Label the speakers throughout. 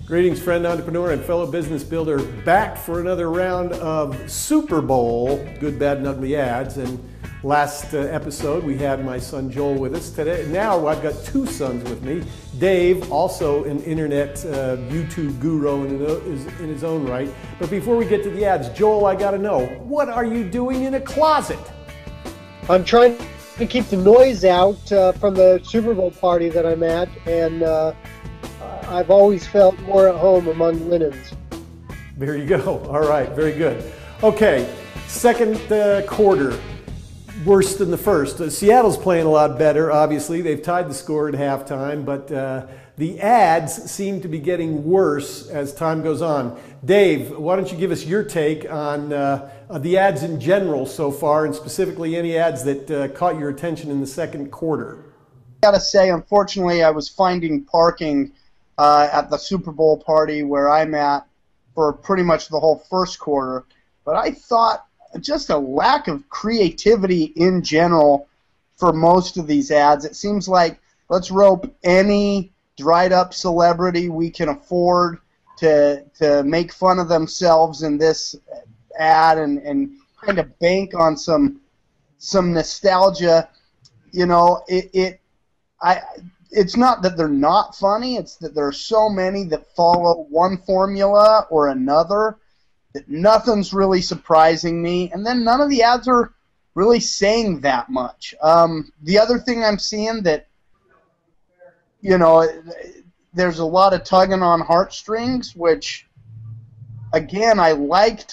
Speaker 1: Greetings, friend, entrepreneur, and fellow business builder, back for another round of Super Bowl good, bad, and ugly ads. And last episode, we had my son Joel with us. Today, now I've got two sons with me. Dave, also an internet YouTube guru in his own right. But before we get to the ads, Joel, I got to know, what are you doing in a closet?
Speaker 2: I'm trying to keep the noise out from the Super Bowl party that I'm at, and I've always felt more at home among linens.
Speaker 1: There you go. All right, very good. Okay, second quarter, worse than the first. Seattle's playing a lot better, obviously. They've tied the score at halftime, but the ads seem to be getting worse as time goes on. Dave, why don't you give us your take on the ads in general so far, and specifically any ads that caught your attention in the second quarter?
Speaker 3: I gotta say, unfortunately, I was finding parking at the Super Bowl party where I'm at for pretty much the whole first quarter. But I thought just a lack of creativity in general for most of these ads. It seems like let's rope any dried up celebrity we can afford to make fun of themselves in this ad and kind of bank on some nostalgia. You know, it's not that they're not funny, it's that there are so many that follow one formula or another that nothing's really surprising me, and then none of the ads are really saying that much. The other thing I'm seeing that, you know, there's a lot of tugging on heartstrings, which, again, I like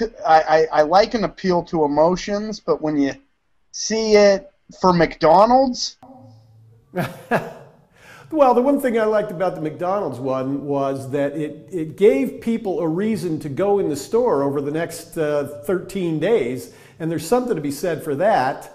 Speaker 3: an appeal to emotions, but when you see it for McDonald's...
Speaker 1: Well, the one thing I liked about the McDonald's one was that it gave people a reason to go in the store over the next 13 days, and there's something to be said for that.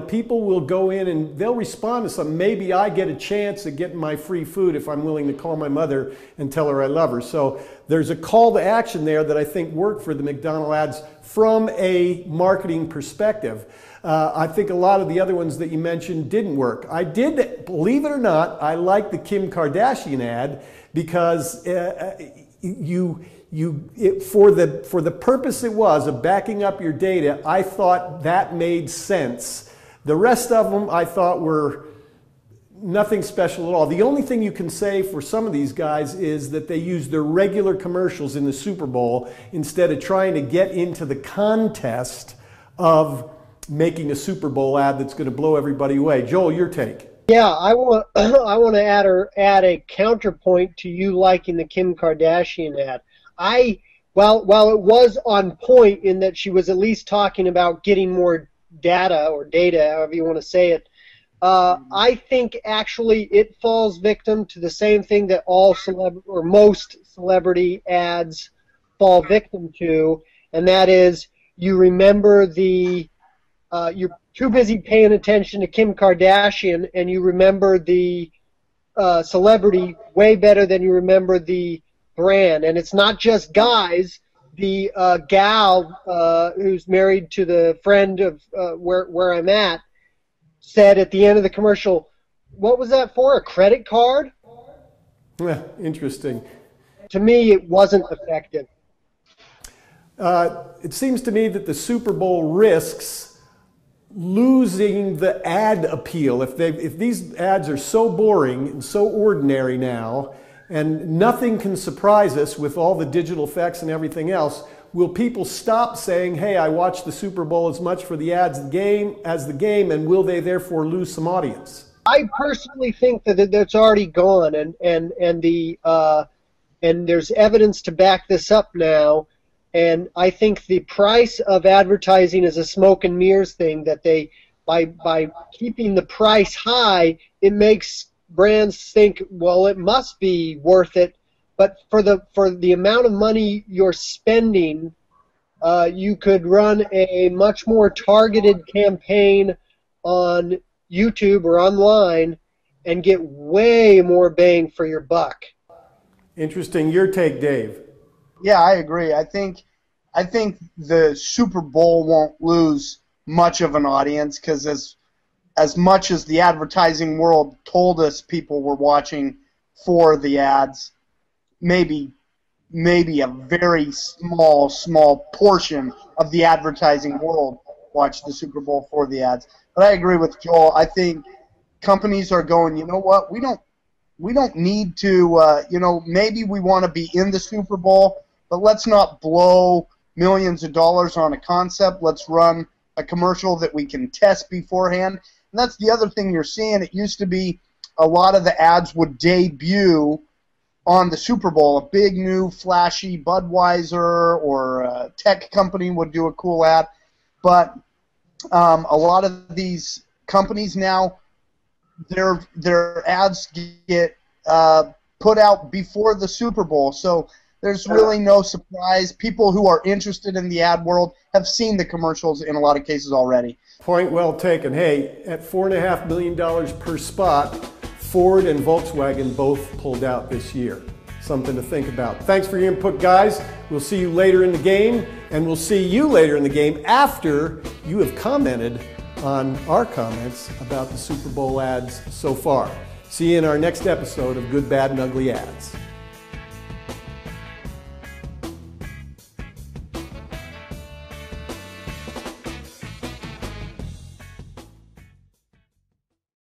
Speaker 1: People will go in and they'll respond to something. Maybe I get a chance at getting my free food if I'm willing to call my mother and tell her I love her. So there's a call to action there that I think worked for the McDonald's ads from a marketing perspective. I think a lot of the other ones that you mentioned didn't work. I did, believe it or not, I like the Kim Kardashian ad because for the purpose it was of backing up your data, I thought that made sense. The rest of them I thought were nothing special at all. The only thing you can say for some of these guys is that they use their regular commercials in the Super Bowl instead of trying to get into the contest of making a Super Bowl ad that's going to blow everybody away. Joel, your take.
Speaker 2: Yeah, I want to add a counterpoint to you liking the Kim Kardashian ad. While it was on point in that she was at least talking about getting more data, however you want to say it, I think actually it falls victim to the same thing that most celebrity ads fall victim to, and that is you remember you're too busy paying attention to Kim Kardashian, and you remember the celebrity way better than you remember the brand. And it's not just guys. The gal who's married to the friend of where I'm at said at the end of the commercial, what was that for, a credit card?
Speaker 1: Yeah, interesting.
Speaker 2: To me, it wasn't effective.
Speaker 1: It seems to me that the Super Bowl risks losing the ad appeal. If these ads are so boring and so ordinary now, and nothing can surprise us with all the digital effects and everything else, will people stop saying, hey, I watched the Super Bowl as much for the ads as the game, and will they therefore lose some audience?
Speaker 2: I personally think that that's already gone, and there's evidence to back this up now. And I think the price of advertising is a smoke and mirrors thing, that by keeping the price high, it makes brands think, well, it must be worth it. But for the amount of money you're spending, you could run a much more targeted campaign on YouTube or online and get way more bang for your buck.
Speaker 1: Interesting. Your take, Dave.
Speaker 3: Yeah, I agree. I think the Super Bowl won't lose much of an audience because as much as the advertising world told us people were watching for the ads, maybe a very small portion of the advertising world watch the Super Bowl for the ads. But I agree with Joel. I think companies are going, you know what, we don't need to, maybe we want to be in the Super Bowl, but let's not blow millions of dollars on a concept. Let's run a commercial that we can test beforehand. And that's the other thing you're seeing. It used to be a lot of the ads would debut on the Super Bowl. A big, new, flashy Budweiser or a tech company would do a cool ad. But a lot of these companies now, their ads get put out before the Super Bowl. So there's really no surprise. People who are interested in the ad world have seen the commercials in a lot of cases already.
Speaker 1: Point well taken. Hey, at $4.5 million per spot, Ford and Volkswagen both pulled out this year. Something to think about. Thanks for your input, guys. We'll see you later in the game, and we'll see you later in the game after you have commented on our comments about the Super Bowl ads so far. See you in our next episode of Good, Bad, and Ugly Ads.